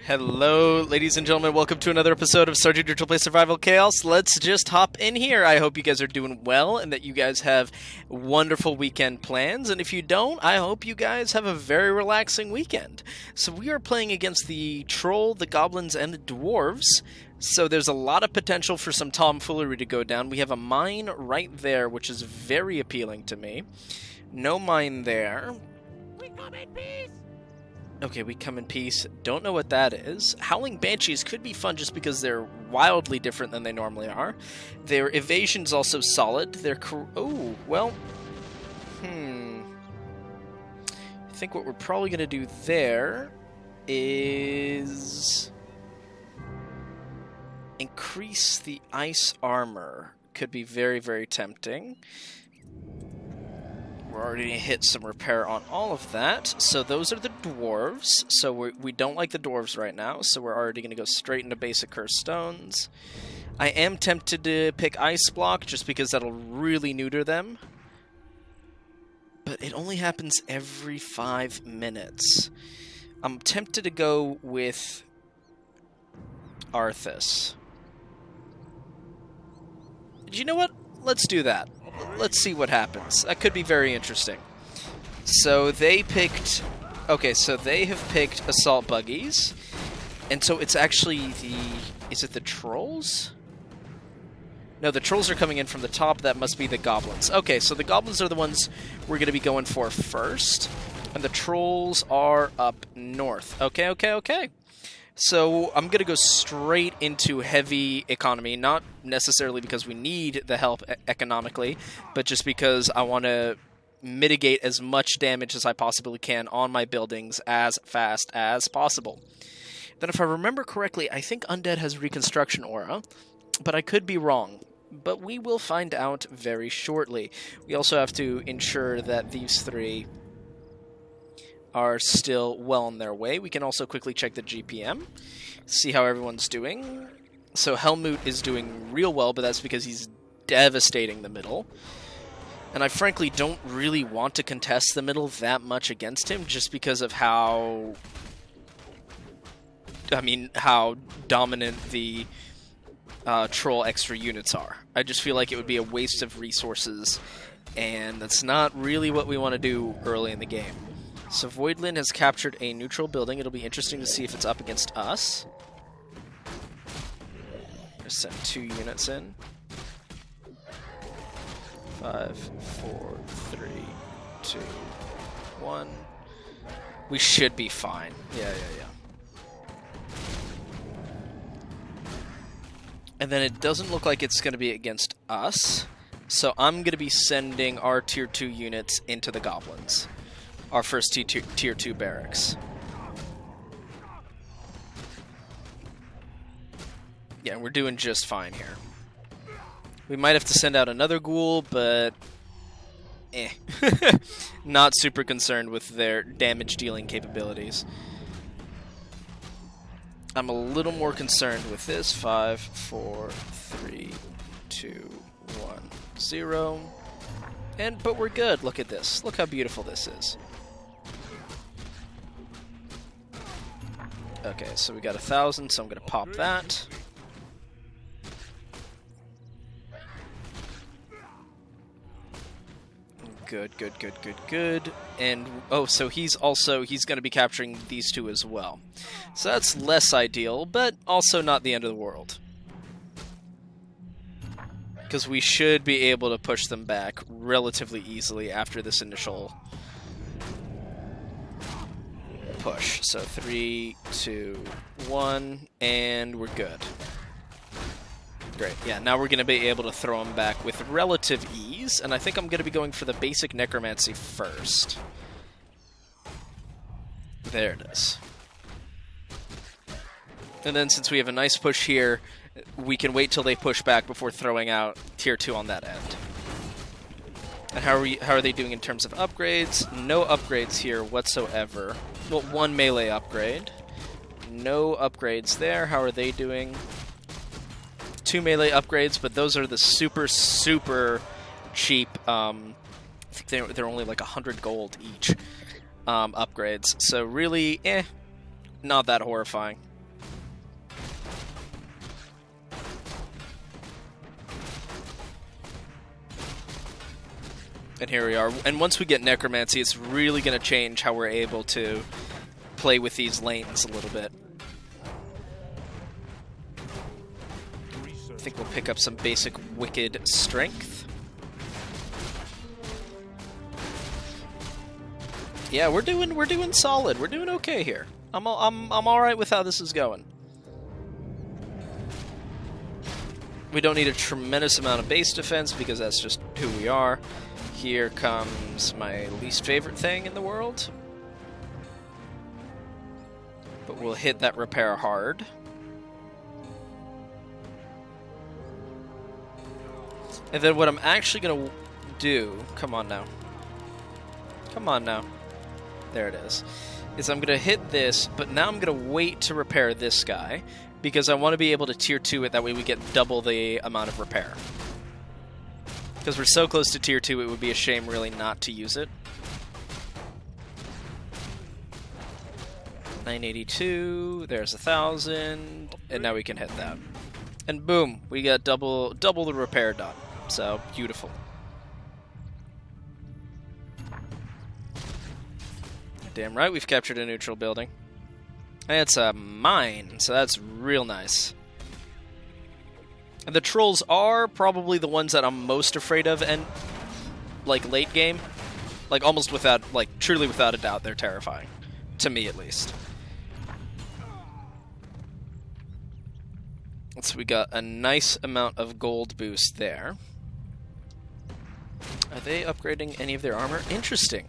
Hello, ladies and gentlemen. Welcome to another episode of Sergeant Neutral Play Survival Chaos. Let's just hop in here. I hope you guys are doing well and that you guys have wonderful weekend plans. And if you don't, I hope you guys have a very relaxing weekend. So we are playing against the Troll, the Goblins, and the Dwarves. So there's a lot of potential for some tomfoolery to go down. We have a mine right there, which is very appealing to me. No mine there. We come in peace! Okay, we come in peace. Don't know what that is. Howling Banshees could be fun just because they're wildly different than they normally are. Their evasion's also solid. Their I think what we're probably going to do there is increase the ice armor. Could be very, very tempting. We're already going to hit some repair on all of that. So those are the Dwarves. So we don't like the Dwarves right now. So we're already going to go straight into basic Cursed Stones. I am tempted to pick Ice Block just because that'll really neuter them. But it only happens every 5 minutes. I'm tempted to go with Arthas. You know what? Let's do that. Let's see what happens. That could be very interesting. So they picked... Okay, so they have picked Assault Buggies. And so it's actually the... Is it the Trolls? No, the Trolls are coming in from the top. That must be the Goblins. Okay, so the Goblins are the ones we're going to be going for first. And the Trolls are up north. Okay. So I'm going to go straight into heavy economy, not necessarily because we need the help economically, but just because I want to mitigate as much damage as I possibly can on my buildings as fast as possible. Then if I remember correctly, I think Undead has Reconstruction Aura, but I could be wrong. But we will find out very shortly. We also have to ensure that these three are still well on their way. We can also quickly check the GPM, see how everyone's doing. So Helmut is doing real well, but that's because he's devastating the middle. And I frankly don't really want to contest the middle that much against him, just because of how dominant the troll extra units are. I just feel like it would be a waste of resources, and that's not really what we want to do early in the game. So Voidland has captured a neutral building. It'll be interesting to see if it's up against us. Just send 2 units in. 5, 4, 3, 2, 1. We should be fine. Yeah. And then it doesn't look like it's going to be against us. So I'm going to be sending our Tier 2 units into the Goblins. Our first Tier 2 barracks. Yeah, we're doing just fine here. We might have to send out another ghoul, but... Not super concerned with their damage-dealing capabilities. I'm a little more concerned with this. 5, 4, 3, 2, 1, 0. But we're good. Look at this. Look how beautiful this is. Okay, so we got 1,000, so I'm going to pop that. Good. And, so he's going to be capturing these 2 as well. So that's less ideal, but also not the end of the world. Because we should be able to push them back relatively easily after this initial push. So 3, 2, 1, and we're good. Great. Yeah, now we're going to be able to throw them back with relative ease, and I think I'm going to be going for the basic necromancy first. There it is. And then since we have a nice push here, we can wait till they push back before throwing out Tier 2 on that end. And how are they doing in terms of upgrades? No upgrades here whatsoever. Well, 1 melee upgrade. No upgrades there. How are they doing? 2 melee upgrades, but those are the super cheap. I think they're only like 100 gold each upgrades. So really, not that horrifying. And here we are. And once we get Necromancy, it's really going to change how we're able to play with these lanes a little bit. I think we'll pick up some basic Wicked Strength. Yeah, we're doing solid. We're doing okay here. I'm all right with how this is going. We don't need a tremendous amount of base defense because that's just who we are. Here comes my least favorite thing in the world. But we'll hit that repair hard. And then what I'm actually going to do... Come on now. Come on now. There it is. Is I'm going to hit this, but now I'm going to wait to repair this guy. Because I want to be able to tier 2 it, that way we get double the amount of repair. Because we're so close to tier 2, it would be a shame really not to use it. 982, there's 1,000, and now we can hit that. And boom, we got double the repair done. So, beautiful. Damn right, we've captured a neutral building. And it's a mine, so that's real nice. And the trolls are probably the ones that I'm most afraid of, and like late game, like almost without, like truly without a doubt, they're terrifying, to me at least. So we got a nice amount of gold boost there. Are they upgrading any of their armor? Interesting.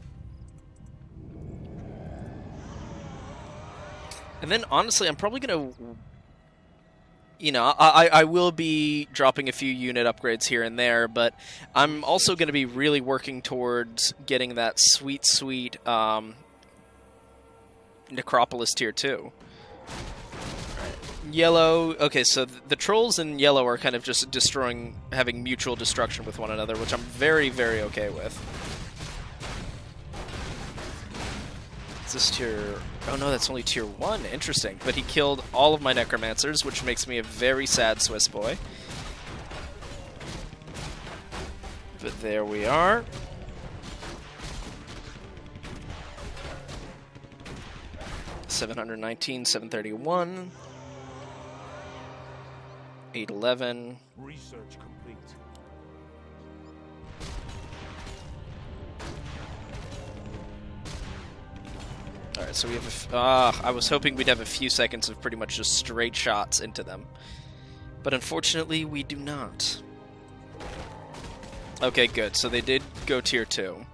And then, honestly, I'm probably going to... You know, I will be dropping a few unit upgrades here and there, but I'm also going to be really working towards getting that sweet Necropolis tier 2. Yellow... Okay, so the trolls in yellow are kind of just destroying... having mutual destruction with one another, which I'm very, very okay with. Is this tier... Oh no, that's only tier 1. Interesting. But he killed all of my Necromancers, which makes me a very sad Swiss boy. But there we are. $719, $731. 811. Research complete. Alright, so we have I was hoping we'd have a few seconds of pretty much just straight shots into them. But unfortunately, we do not. Okay, good. So they did go tier 2.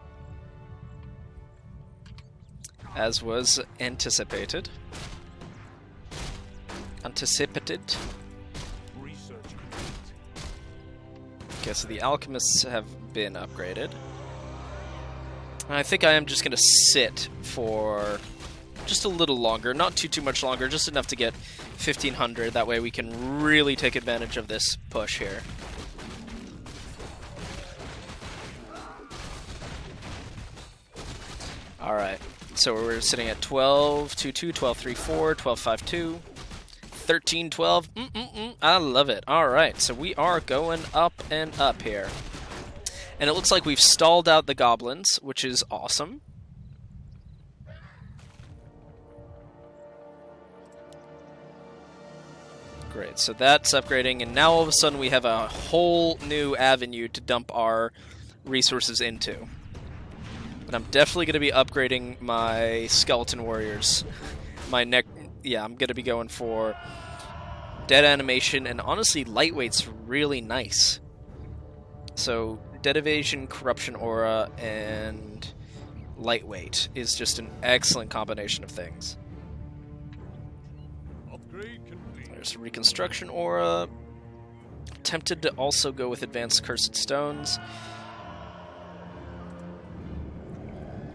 As was anticipated. Research complete. Okay, so the alchemists have been upgraded. I think I am just going to sit for just a little longer. Not too much longer, just enough to get 1,500. That way we can really take advantage of this push here. Alright, so we're sitting at 12-2-2, 12-3-4, 12-5-2, 13-12. I love it. Alright, so we are going up and up here. And it looks like we've stalled out the goblins, which is awesome. Great, so that's upgrading, and now all of a sudden we have a whole new avenue to dump our resources into. But I'm definitely going to be upgrading my skeleton warriors. I'm going to be going for dead animation, and honestly, lightweight's really nice. So... Dead Evasion, Corruption Aura, and Lightweight is just an excellent combination of things. Upgrade complete. There's Reconstruction Aura. Tempted to also go with Advanced Cursed Stones.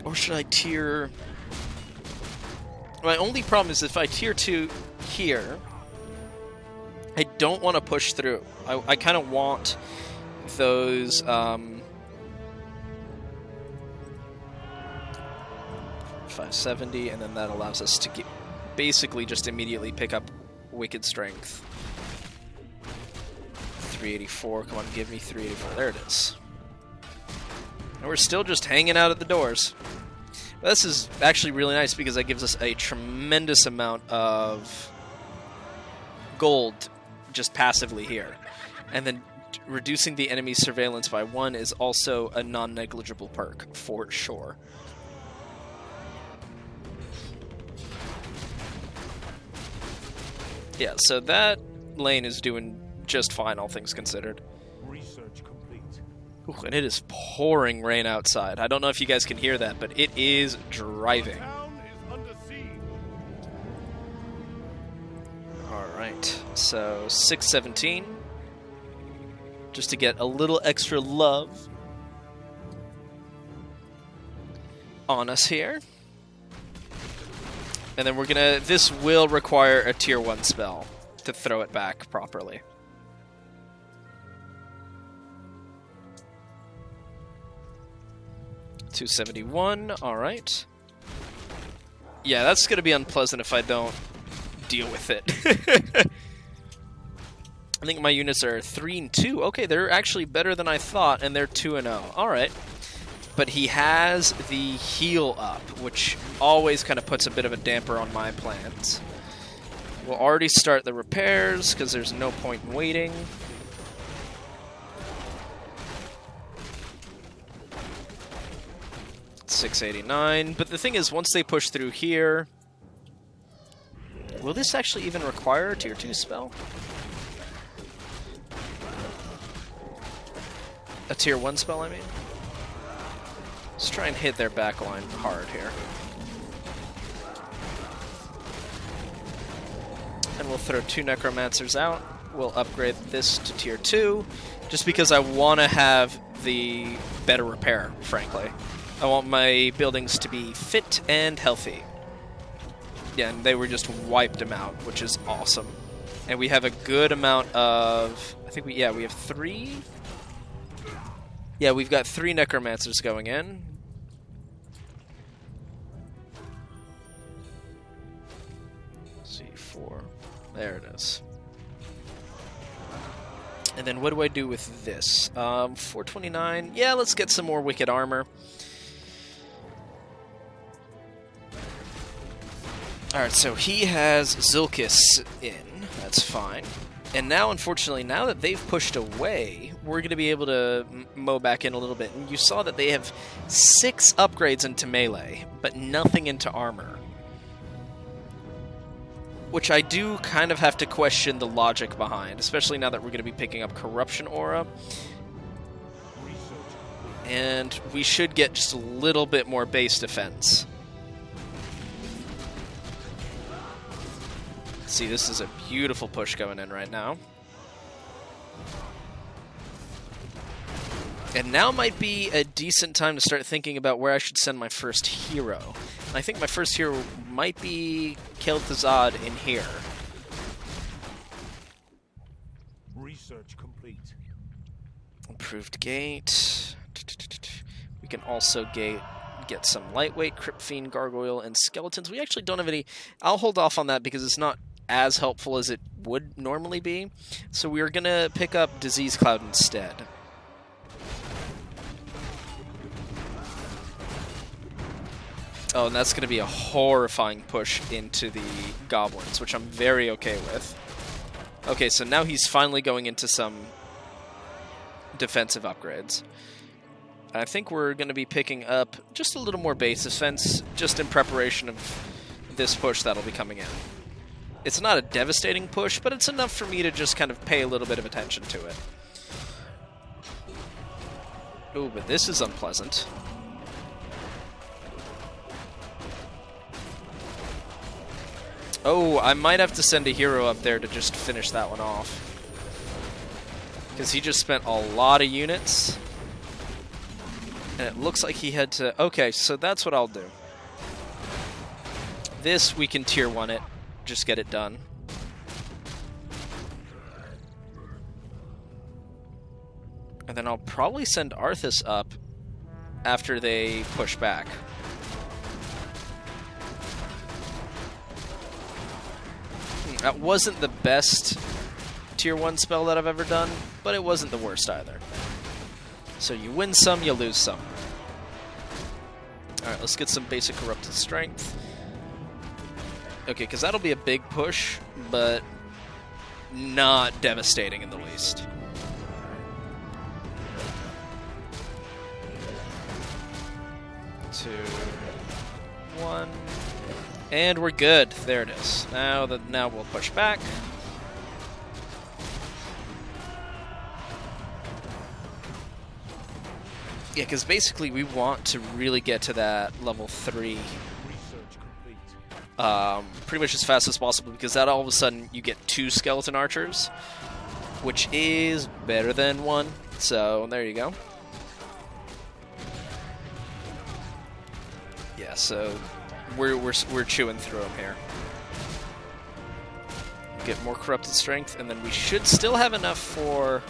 Or should I tier... My only problem is if I tier 2 here, I don't want to push through. I kind of want... those 570, and then that allows us to basically just immediately pick up Wicked Strength. 384, come on, give me 384. There it is. We're still just hanging out at the doors. This is actually really nice because that gives us a tremendous amount of gold just passively here. And then reducing the enemy's surveillance by 1 is also a non-negligible perk, for sure. Yeah, so that lane is doing just fine, all things considered. Research complete. Ooh, and it is pouring rain outside. I don't know if you guys can hear that, but it is driving. Town is under siege. Alright, so 617. Just to get a little extra love on us here. And then we're gonna... This will require a tier 1 spell to throw it back properly. $271, alright. Yeah, that's gonna be unpleasant if I don't deal with it. I think my units are 3 and 2. Okay, they're actually better than I thought, and they're 2 and 0. Alright. But he has the heal up, which always kind of puts a bit of a damper on my plans. We'll already start the repairs, because there's no point in waiting. $689. But the thing is, once they push through here... Will this actually even require a tier 2 spell? A tier 1 spell, I mean? Let's try and hit their backline hard here. And we'll throw 2 Necromancers out. We'll upgrade this to tier 2, just because I want to have the better repair, frankly. I want my buildings to be fit and healthy. Yeah, and they were just wiped them out, which is awesome. And we have a good amount of... I think we have 3... Yeah, we've got 3 Necromancers going in. Let's see, 4. There it is. And then what do I do with this? 429. Yeah, let's get some more Wicked Armor. Alright, so he has Zulkis in. That's fine. And now, unfortunately, now that they've pushed away, we're going to be able to mow back in a little bit. And you saw that they have 6 upgrades into melee, but nothing into armor. Which I do kind of have to question the logic behind, especially now that we're going to be picking up Corruption Aura. And we should get just a little bit more base defense. See, this is a beautiful push going in right now. And now might be a decent time to start thinking about where I should send my first hero. I think my first hero might be Kel'Thuzad in here. Research complete. Improved gate. We can also get some lightweight Crypt Fiend, Gargoyle, and Skeletons. We actually don't have any... I'll hold off on that because it's not as helpful as it would normally be. So we're going to pick up Disease Cloud instead. Oh, and that's going to be a horrifying push into the Goblins, which I'm very okay with. Okay, so now he's finally going into some defensive upgrades. I think we're going to be picking up just a little more base defense, just in preparation of this push that'll be coming in. It's not a devastating push, but it's enough for me to just kind of pay a little bit of attention to it. Ooh, but this is unpleasant. Oh, I might have to send a hero up there to just finish that one off. Because he just spent a lot of units. And it looks like he had to... Okay, so that's what I'll do. This, we can tier 1 it. Just get it done. And then I'll probably send Arthas up after they push back. That wasn't the best tier 1 spell that I've ever done, but it wasn't the worst either. So you win some, you lose some. Alright, let's get some basic Corrupted Strength. Okay, because that'll be a big push, but not devastating in the least. Two, one, and we're good. There it is. Now we'll push back. Yeah, because basically we want to really get to that level 3 pretty much as fast as possible, because that all of a sudden you get 2 skeleton archers, which is better than 1. So there you go. Yeah, so we're chewing through them here. Get more Corrupted Strength, and then we should still have enough for.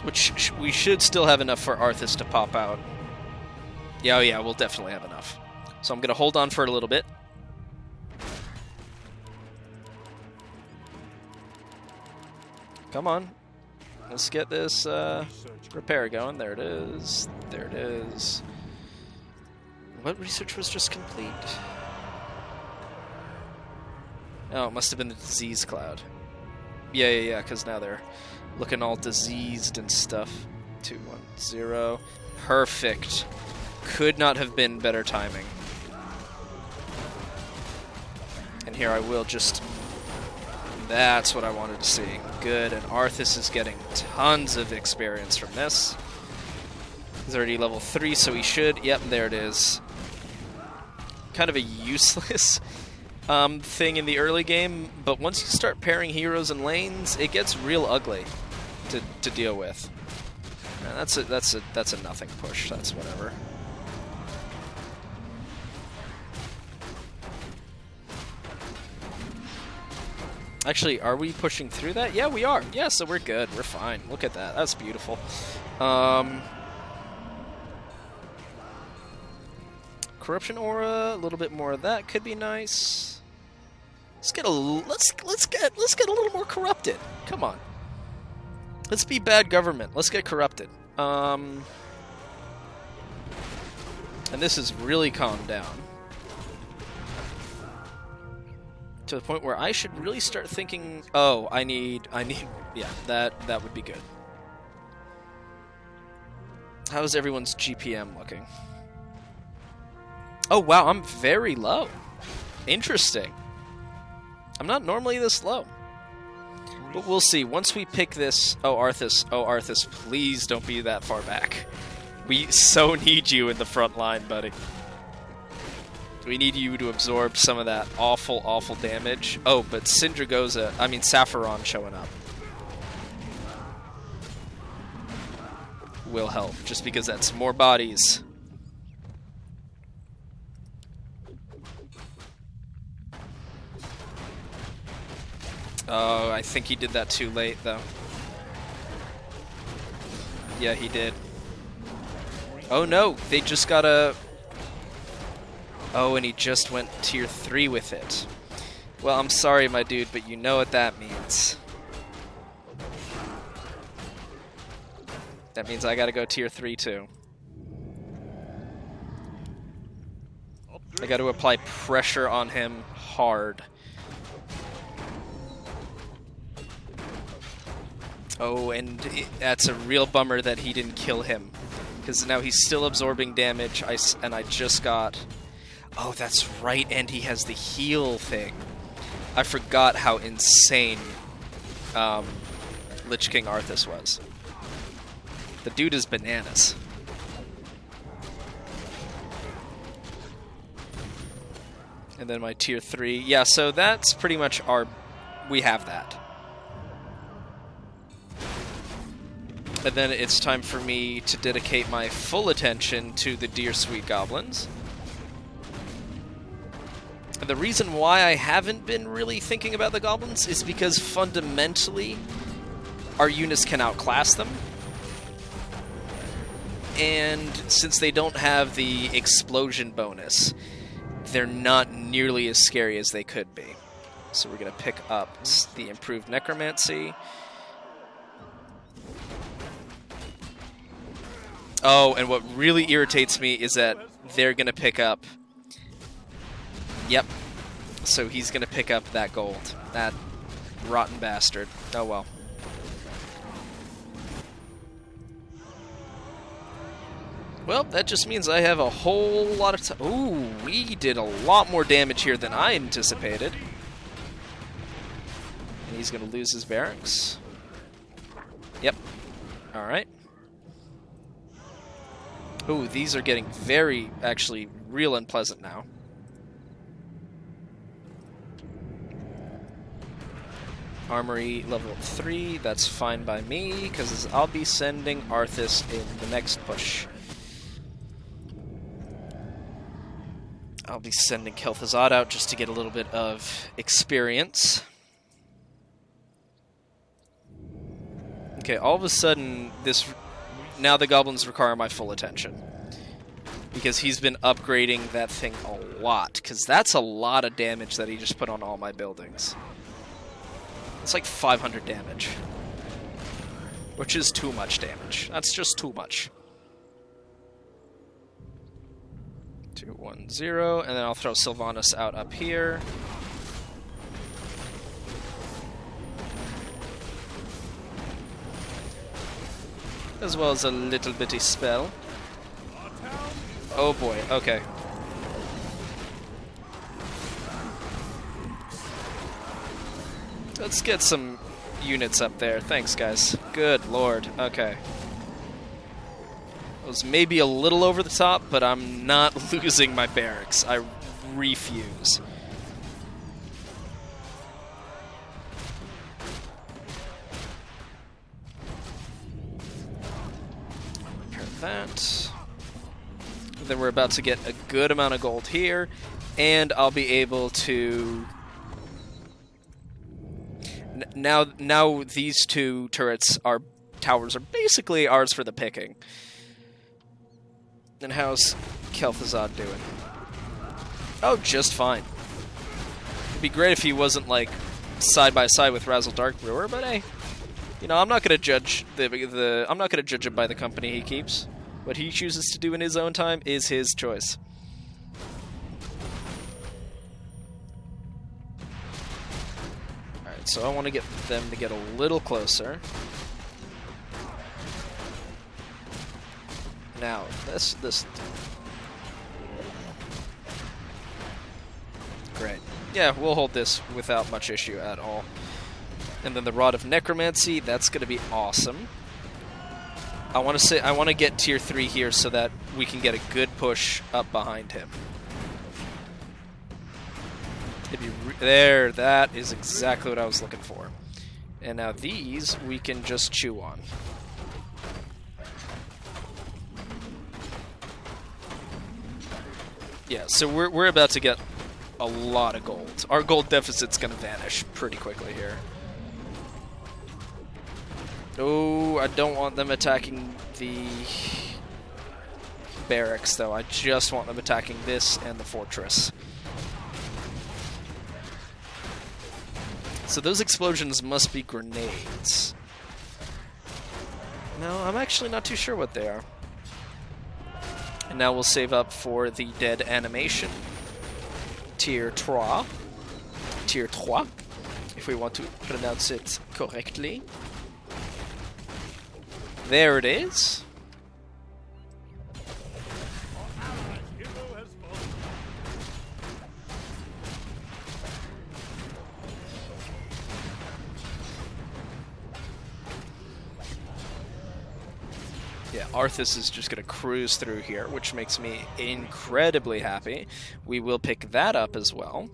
Which we should still have enough for Arthas to pop out. Yeah, oh yeah, we'll definitely have enough. So I'm going to hold on for a little bit. Come on. Let's get this repair going. There it is. There it is. What research was just complete? Oh, it must have been the disease cloud. Yeah, because now they're looking all diseased and stuff. 210. Perfect. Could not have been better timing. And here I will just... That's what I wanted to see. Good, and Arthas is getting tons of experience from this. He's already level 3, so he should... Yep, there it is. Kind of a useless thing in the early game, but once you start pairing heroes and lanes, it gets real ugly to deal with. And that's a nothing push. That's whatever. Actually, are we pushing through that? Yeah, we are. Yeah, so we're good. We're fine. Look at that. That's beautiful. Corruption aura, a little bit more of that could be nice. Let's get a little more corrupted. Come on. Let's be bad government. Let's get corrupted. And this is really calmed down. To the point where I should really start thinking, oh, I need, yeah, that would be good. How's everyone's GPM looking? Oh, wow, I'm very low. Interesting. I'm not normally this low. But we'll see. Once we pick this... Oh, Arthas, please don't be that far back. We so need you in the front line, buddy. We need you to absorb some of that awful, awful damage. Oh, but Sapphiron showing up will help, just because that's more bodies. Oh, I think he did that too late, though. Yeah, he did. Oh no, they just got a... Oh, and he just went tier 3 with it. Well, I'm sorry, my dude, but you know what that means. That means I gotta go tier 3 too. I gotta apply pressure on him hard. Oh, and that's a real bummer that he didn't kill him, because now he's still absorbing damage, and I just got... Oh, that's right, and he has the heal thing. I forgot how insane Lich King Arthas was. The dude is bananas. And then my tier 3. Yeah, so that's pretty much our... We have that. And then it's time for me to dedicate my full attention to the Dear Sweet Goblins. And the reason why I haven't been really thinking about the Goblins is because fundamentally our units can outclass them. And since they don't have the explosion bonus, they're not nearly as scary as they could be. So we're going to pick up the improved necromancy. Oh, and what really irritates me is that they're going to pick up... Yep. So he's going to pick up that gold. That rotten bastard. Oh well. Well, that just means I have a whole lot of time. Ooh, we did a lot more damage here than I anticipated. And he's going to lose his barracks. Yep. Alright. Ooh, these are getting very, actually, real unpleasant now. Armory level 3, that's fine by me, because I'll be sending Arthas in the next push. I'll be sending Kel'Thuzad out just to get a little bit of experience. Okay, all of a sudden, now the goblins require my full attention. Because he's been upgrading that thing a lot, because that's a lot of damage that he just put on all my buildings. It's like 500 damage. Which is too much damage. That's just too much. 2, 1, 0, and then I'll throw Sylvanas out up here. As well as a little bitty spell. Oh boy, okay. Let's get some units up there. Thanks, guys. Good lord. Okay. It was maybe a little over the top, but I'm not losing my barracks. I refuse. Repair that. Then we're about to get a good amount of gold here, and I'll be able to... Now these two towers are basically ours for the picking. And how's Kel'Thuzad doing? Oh, just fine. It'd be great if he wasn't like side by side with Razzle Dark Brewer, but hey, you know, I'm not gonna judge I'm not gonna judge him by the company he keeps. What he chooses to do in his own time is his choice. Alright, so I want to get them to get a little closer. Now, this... Great. Yeah, we'll hold this without much issue at all. And then the Rod of Necromancy, that's going to be awesome. I want to get tier 3 here so that we can get a good push up behind him. There, that is exactly what I was looking for. And now these we can just chew on. Yeah, so we're about to get a lot of gold. Our gold deficit's going to vanish pretty quickly here. Oh, I don't want them attacking the barracks, though. I just want them attacking this and the fortress. So those explosions must be grenades. No, I'm actually not too sure what they are. And now we'll save up for the dead animation. Tier 3. Tier 3, if we want to pronounce it correctly. There it is. Yeah, Arthas is just going to cruise through here, which makes me incredibly happy. We will pick that up as well.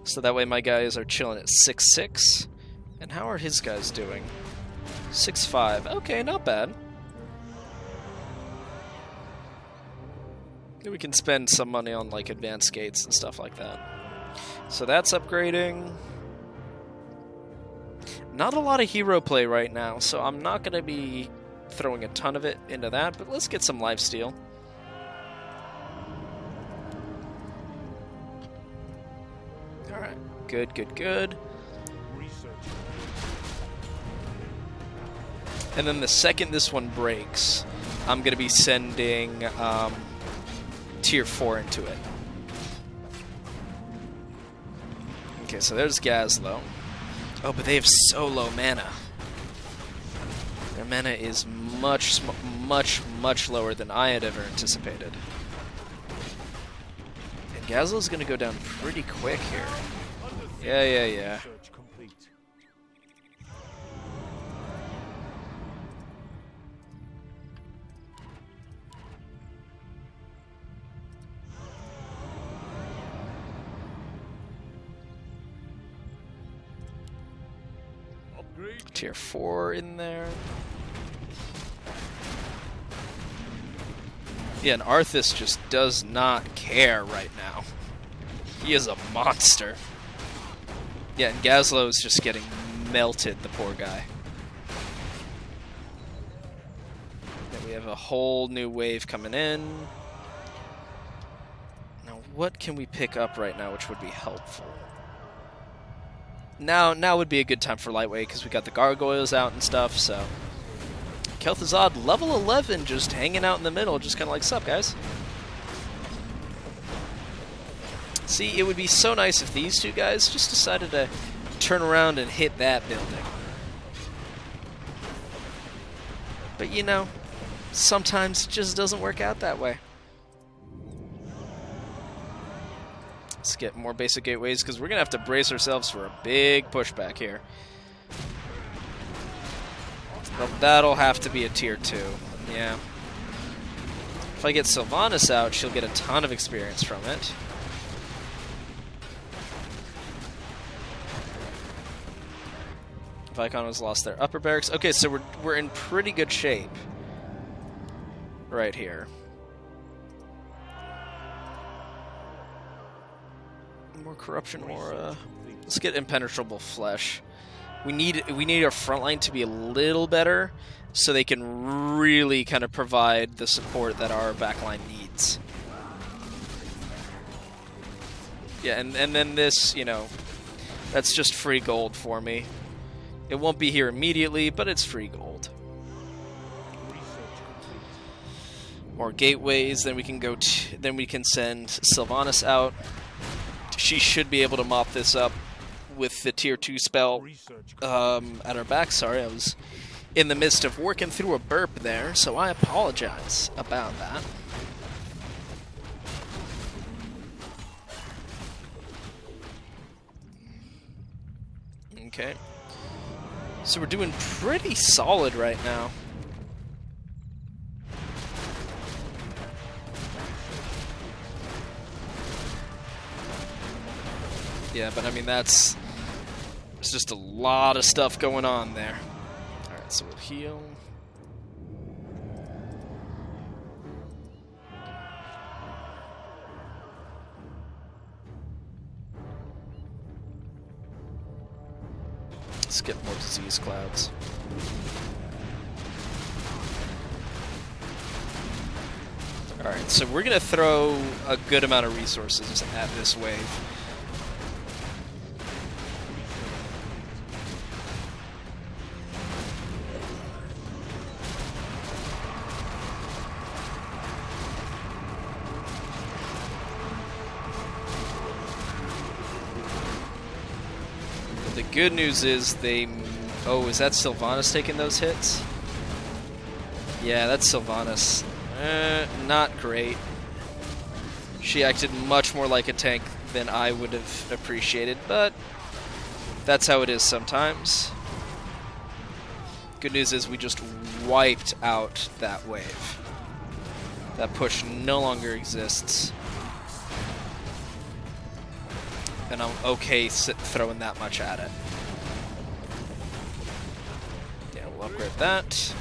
So that way my guys are chilling at 6-6. And how are his guys doing? 6-5. Okay, not bad. We can spend some money on like advanced gates and stuff like that. So that's upgrading. Not a lot of hero play right now, so I'm not going to be throwing a ton of it into that, but let's get some lifesteal. Alright, good, good, good. Research. And then the second this one breaks, I'm going to be sending Tier 4 into it. Okay, so there's Gazlo. Oh, but they have so low mana. Their mana is much, much lower than I had ever anticipated. And Gazlo's going to go down pretty quick here. Yeah. Research complete. Upgrade. Tier 4 in there. Yeah, and Arthas just does not care right now. He is a monster. Yeah, and Gazlo is just getting melted, the poor guy. Then we have a whole new wave coming in. Now, what can we pick up right now which would be helpful? Now would be a good time for lightweight because we got the gargoyles out and stuff, so... Kel'Thuzad, level 11, just hanging out in the middle, just kind of like, sup, guys? See, it would be so nice if these two guys just decided to turn around and hit that building. But, you know, sometimes it just doesn't work out that way. Let's get more basic gateways, because we're going to have to brace ourselves for a big pushback here. Well, that'll have to be a tier 2. Yeah. If I get Sylvanas out, she'll get a ton of experience from it. Vicon has lost their upper barracks. Okay, so we're in pretty good shape right here. More corruption aura. Let's get impenetrable flesh. We need our front line to be a little better so they can really kind of provide the support that our back line needs. Yeah, and then this, you know, that's just free gold for me. It won't be here immediately, but it's free gold. More gateways, then we can go then we can send Sylvanas out. She should be able to mop this up with the tier 2 spell at our back. Sorry, I was in the midst of working through a burp there, so I apologize about that. Okay. So we're doing pretty solid right now. Yeah, but I mean, there's just a lot of stuff going on there. Alright, so we'll heal. Let's get more disease clouds. Alright, so we're going to throw a good amount of resources at this wave. The good news is they... Oh, is that Sylvanas taking those hits? Yeah, that's Sylvanas. Not great. She acted much more like a tank than I would have appreciated, but that's how it is sometimes. Good news is we just wiped out that wave. That push no longer exists. And I'm okay throwing that much at it. Yeah, we'll upgrade that.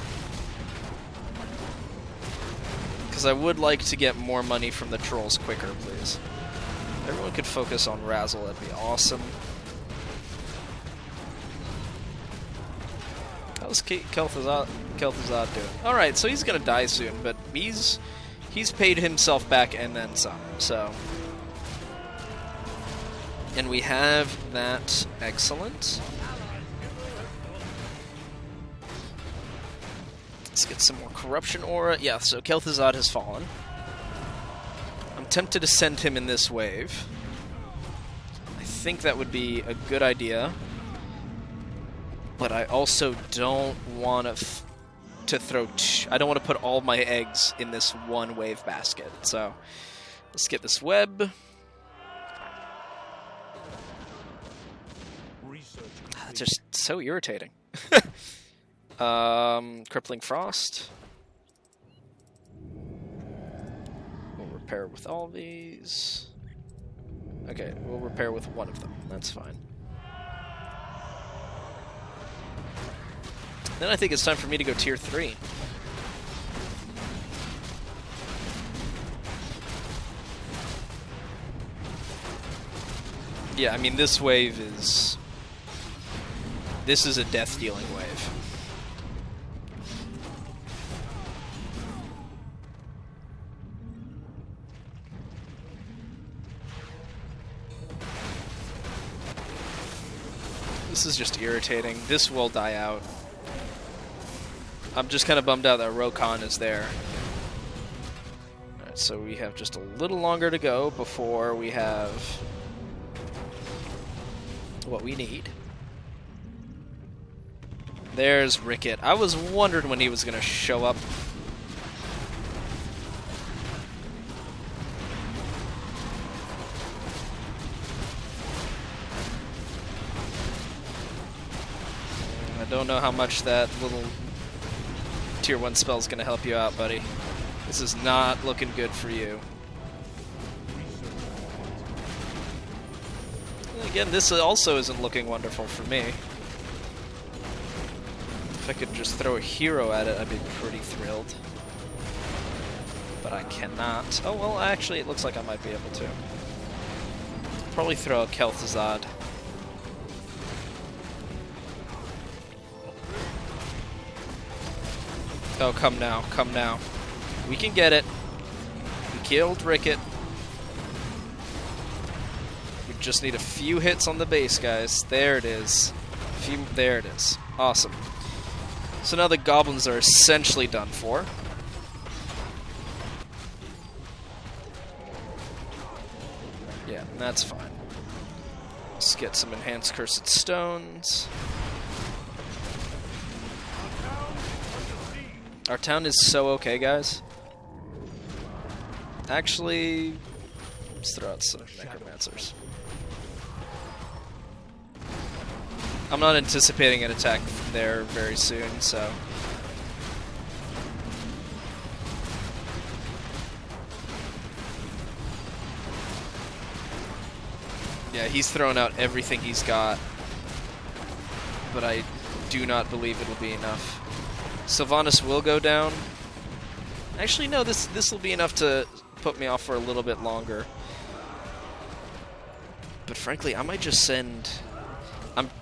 Because I would like to get more money from the trolls quicker, please. If everyone could focus on Razzle, that'd be awesome. How's Kel'Thuzad doing? Alright, so he's gonna die soon, but he's paid himself back and then some, so... And we have that. Excellent. Let's get some more corruption aura. Yeah, so Kel'Thuzad has fallen. I'm tempted to send him in this wave. I think that would be a good idea. But I also don't want to throw... I don't want to put all my eggs in this one wave basket. So let's get this web. Just so irritating. Crippling Frost. We'll repair with all these. Okay, we'll repair with one of them. That's fine. Then I think it's time for me to go tier 3. Yeah, I mean, this wave is... This is a death-dealing wave. This is just irritating. This will die out. I'm just kind of bummed out that Rokon is there. Alright, so we have just a little longer to go before we have what we need. There's Ricket. I was wondering when he was going to show up. I don't know how much that little tier 1 spell is going to help you out, buddy. This is not looking good for you. Again, this also isn't looking wonderful for me. If I could just throw a hero at it, I'd be pretty thrilled. But I cannot. Oh, well, actually, it looks like I might be able to. Probably throw a Kel'Thuzad. Oh, come now, come now. We can get it. We killed Ricket. We just need a few hits on the base, guys. There it is. There it is. Awesome. So now the goblins are essentially done for. Yeah, that's fine. Let's get some enhanced cursed stones. Our town is so okay, guys. Actually, let's throw out some necromancers. I'm not anticipating an attack there very soon, so... Yeah, he's thrown out everything he's got. But I do not believe it'll be enough. Sylvanas will go down. Actually, no, this will be enough to put me off for a little bit longer. But frankly, I might just send...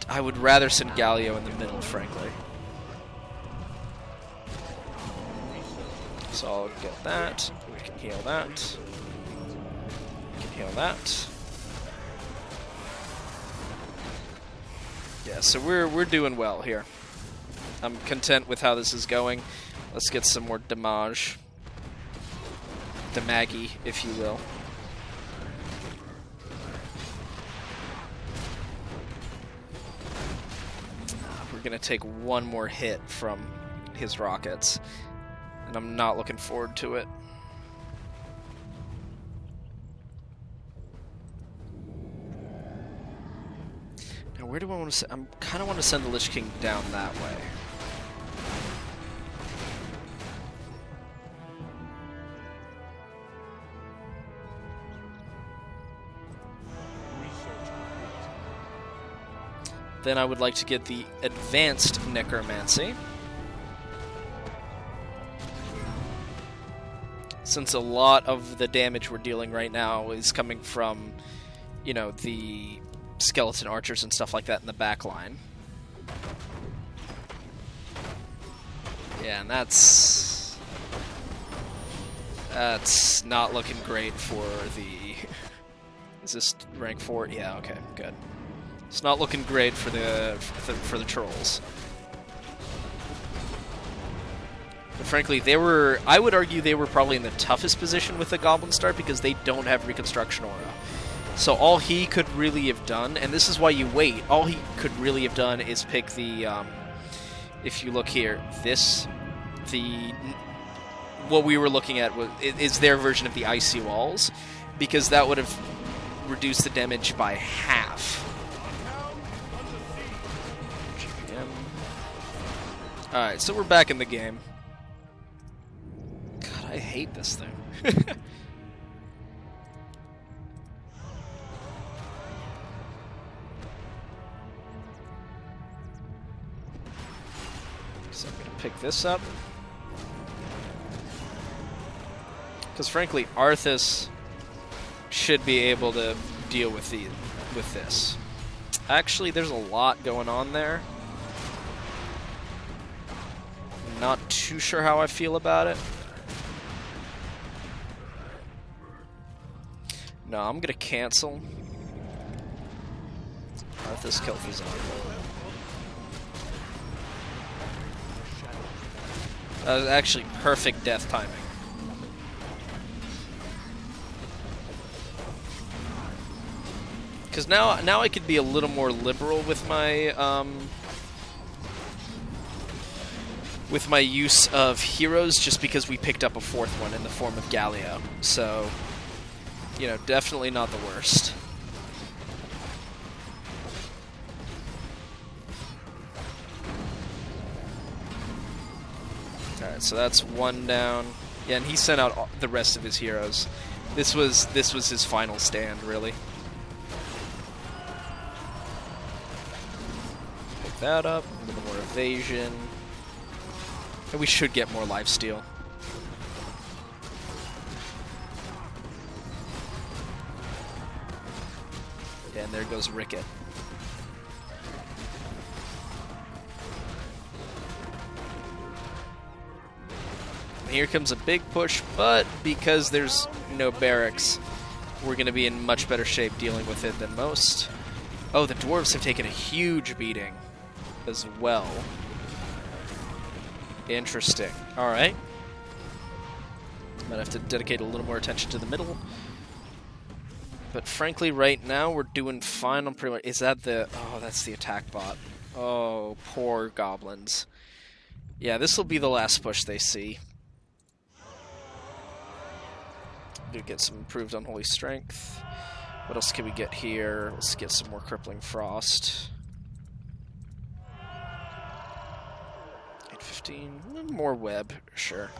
I would rather send Galio in the middle, frankly. So I'll get that. We can heal that. We can heal that. Yeah, so we're doing well here. I'm content with how this is going. Let's get some more damage. Damaggy, if you will. We're gonna take one more hit from his rockets, and I'm not looking forward to it. Now, where do I want to send? I kind of want to send the Lich King down that way. Then I would like to get the advanced necromancy. Since a lot of the damage we're dealing right now is coming from, you know, the skeleton archers and stuff like that in the back line. Yeah, and that's not looking great for Is this rank 4? Yeah, okay, good. It's not looking great for the trolls. But frankly, I would argue they were probably in the toughest position with the Goblin start because they don't have Reconstruction Aura. So all he could really have done, and this is why you wait, all he could really have done is pick the, if you look here, what we were looking at is their version of the Icy Walls, because that would have reduced the damage by half. GPM. Alright, so we're back in the game. God, I hate this thing. So I'm going to pick this up. Because frankly, Arthas should be able to deal with this. Actually, there's a lot going on there. Not too sure how I feel about it. No, I'm going to cancel. Arthas Kel'Thuzad. That was actually perfect death timing. Because now I could be a little more liberal with my use of heroes, just because we picked up a 4th one in the form of Galio. So, you know, definitely not the worst. Alright, so that's 1 down. Yeah, and he sent out the rest of his heroes. This was his final stand, really. Pick that up, a little more evasion. And we should get more lifesteal. Yeah, and there goes Ricket. Here comes a big push, but because there's no barracks, we're going to be in much better shape dealing with it than most. Oh, the Dwarves have taken a huge beating as well. Interesting. Alright. Might have to dedicate a little more attention to the middle. But frankly, right now, we're doing fine on pretty much... Is that the... Oh, that's the attack bot. Oh, poor Goblins. Yeah, this will be the last push they see. Do get some improved Unholy Strength. What else can we get here? Let's get some more Crippling Frost. 815. More web, sure.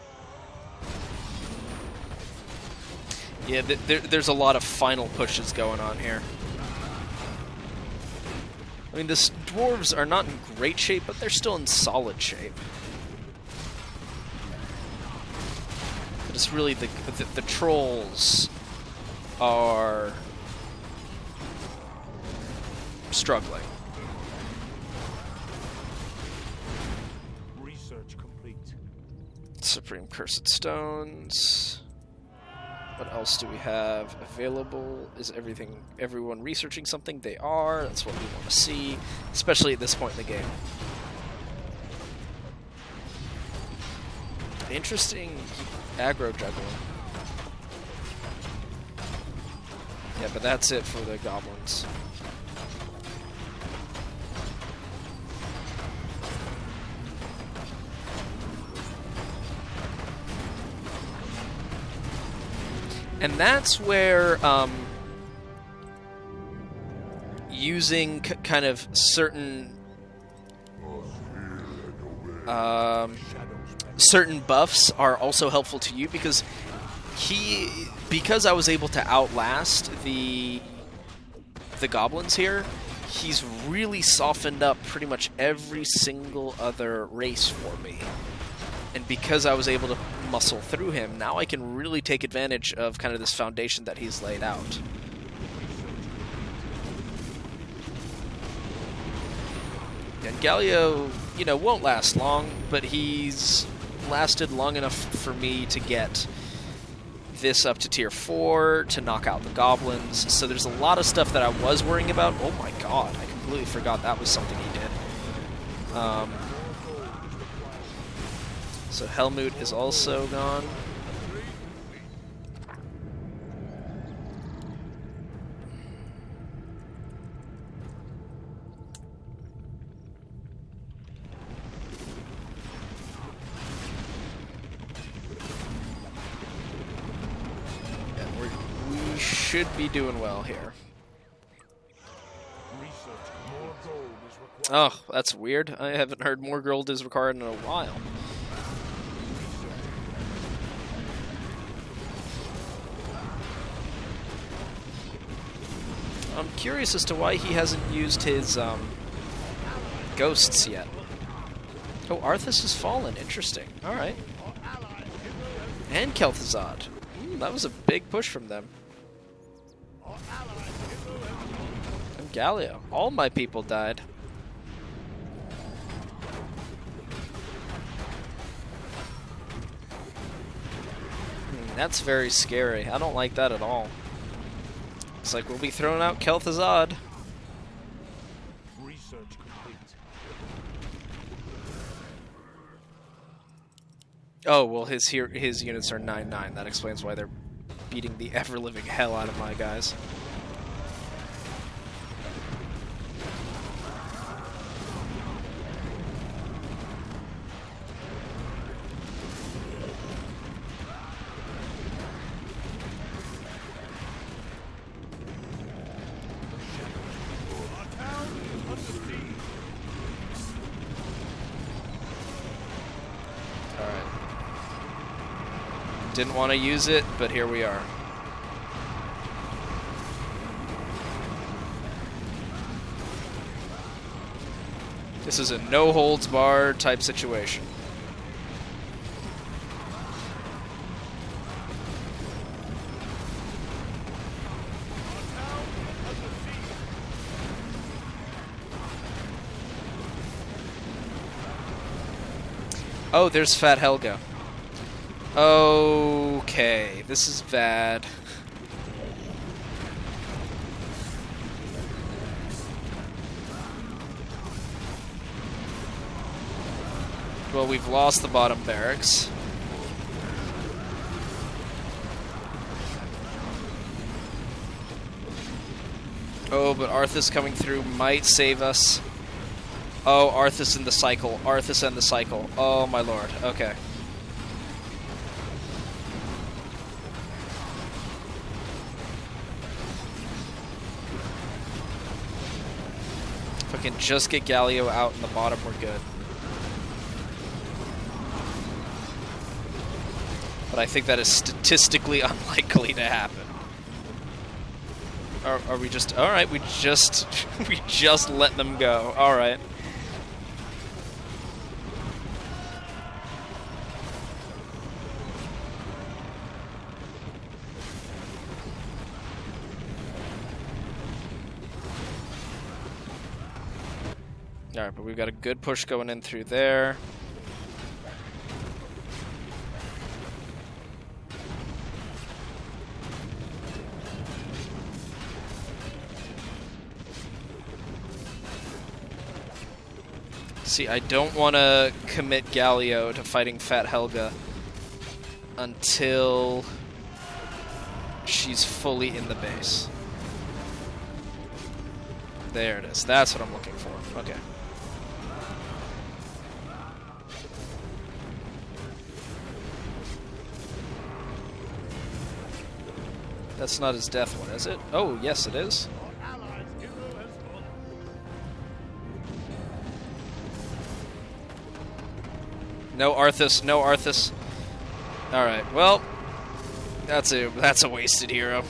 Yeah, there's a lot of final pushes going on here. I mean, the Dwarves are not in great shape, but they're still in solid shape. But it's really the trolls are struggling. Research complete. Supreme Cursed Stones. What else do we have available? Is everyone researching something? They are. That's what we want to see, especially at this point in the game. Interesting aggro juggling. Yeah, but that's it for the Goblins. And that's where using kind of certain certain buffs are also helpful to you, because I was able to outlast the Goblins here, he's really softened up pretty much every single other race for me. And because I was able to muscle through him, now I can really take advantage of kind of this foundation that he's laid out. And Galio, you know, won't last long, but he's lasted long enough for me to get this up to tier 4 to knock out the goblins. So there's a lot of stuff that I was worrying about. Oh my god, I completely forgot that was something he did. So Helmut is also gone. We should be doing well here. Oh, that's weird. I haven't heard more gold is required in a while. I'm curious as to why he hasn't used his ghosts yet. Oh, Arthas has fallen. Interesting. All right. And Kel'Thuzad. That was a big push from them. And Galio. All my people died. That's very scary. I don't like that at all. Looks like we'll be throwing out Kel'Thuzad. Research complete. Oh, well, his units are 9/9. That explains why they're beating the ever-living hell out of my guys. Didn't want to use it, but here we are. This is a no-holds-barred type situation. Oh, there's Fat Helga. Okay, this is bad. Well, we've lost the bottom barracks. Oh, but Arthas coming through might save us. Oh, Arthas in the cycle. Arthas and the cycle. Oh, my lord. Okay. If I can just get Galio out in the bottom, we're good. But I think that is statistically unlikely to happen. Are we just... Alright, we just let them go. Alright. Alright, but we've got a good push going in through there. See, I don't want to commit Galio to fighting Fat Helga until she's fully in the base. There it is. That's what I'm looking for. Okay. That's not his death one, is it? Oh, yes, it is. No Arthas, no Arthas. Alright, well, that's a wasted hero.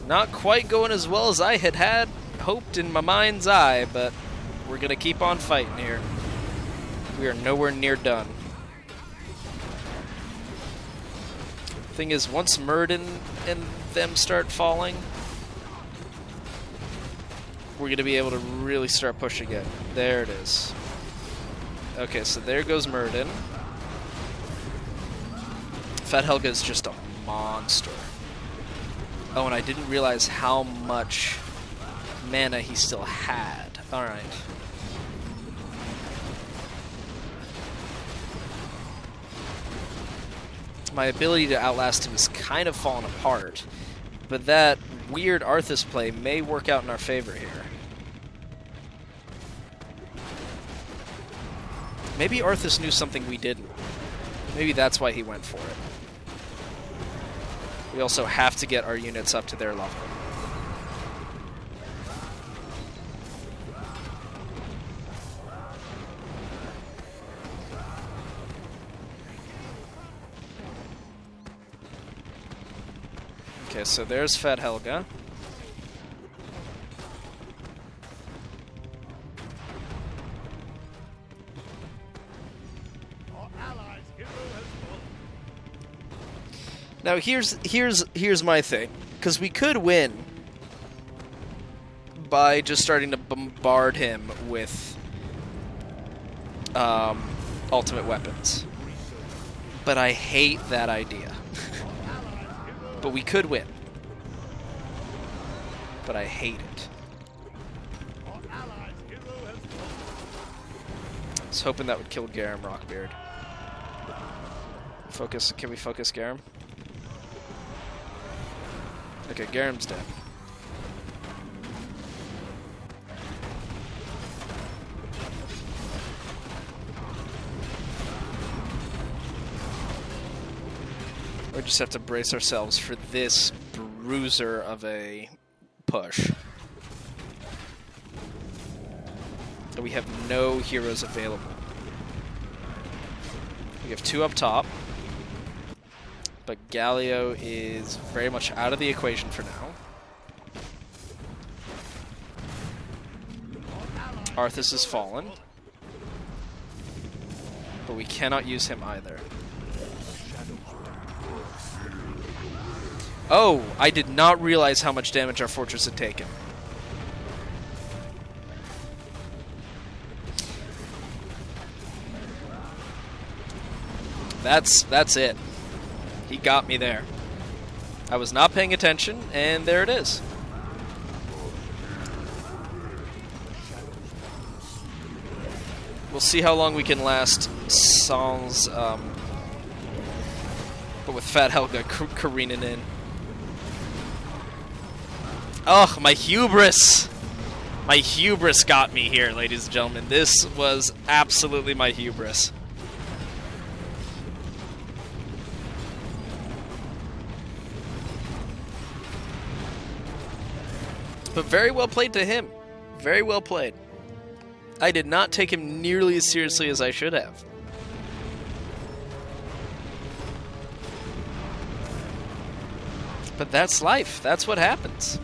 Not quite going as well as I had hoped in my mind's eye, but We're gonna keep on fighting here. We are nowhere near done. Thing is, once Murden and them start falling, we're gonna be able to really start pushing it. There it is. Okay, so there goes Murden. Fat Helga is just a monster. Oh, and I didn't realize how much mana he still had. Alright. My ability to outlast him is kind of falling apart, but that weird Arthas play may work out in our favor here. Maybe Arthas knew something we didn't. Maybe that's why he went for it. We also have to get our units up to their level. Okay, so there's Fat Helga. Now here's my thing, because we could win by just starting to bombard him with ultimate weapons, but I hate that idea. But we could win, but I hate it. I was hoping that would kill Garam Rockbeard. Focus. Can we focus Garam? Okay, Garam's dead. We just have to brace ourselves for this bruiser of a push. We have no heroes available. We have 2 up top. But Galio is very much out of the equation for now. Arthas has fallen. But we cannot use him either. Oh, I did not realize how much damage our fortress had taken. That's it. He got me there. I was not paying attention, and there it is. We'll see how long we can last Sans, but with Fat Helga careening in. Oh, my hubris! My hubris got me here, ladies and gentlemen. This was absolutely my hubris. But very well played to him. Very well played. I did not take him nearly as seriously as I should have. But that's life. That's what happens.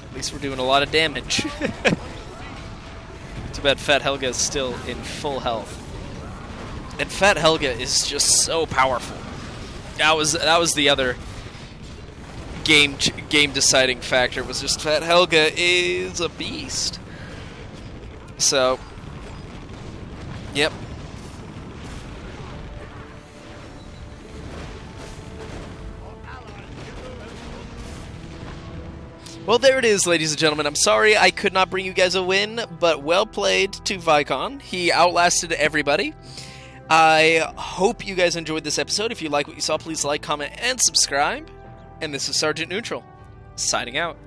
At least we're doing a lot of damage. Too bad Fat Helga is still in full health. And Fat Helga is just so powerful. That was the other game deciding factor, was just Fat Helga is a beast. So, yep. Well, there it is, ladies and gentlemen. I'm sorry I could not bring you guys a win, but well played to Vicon. He outlasted everybody. I hope you guys enjoyed this episode. If you like what you saw, please like, comment, and subscribe. And this is Sergeant Neutral, signing out.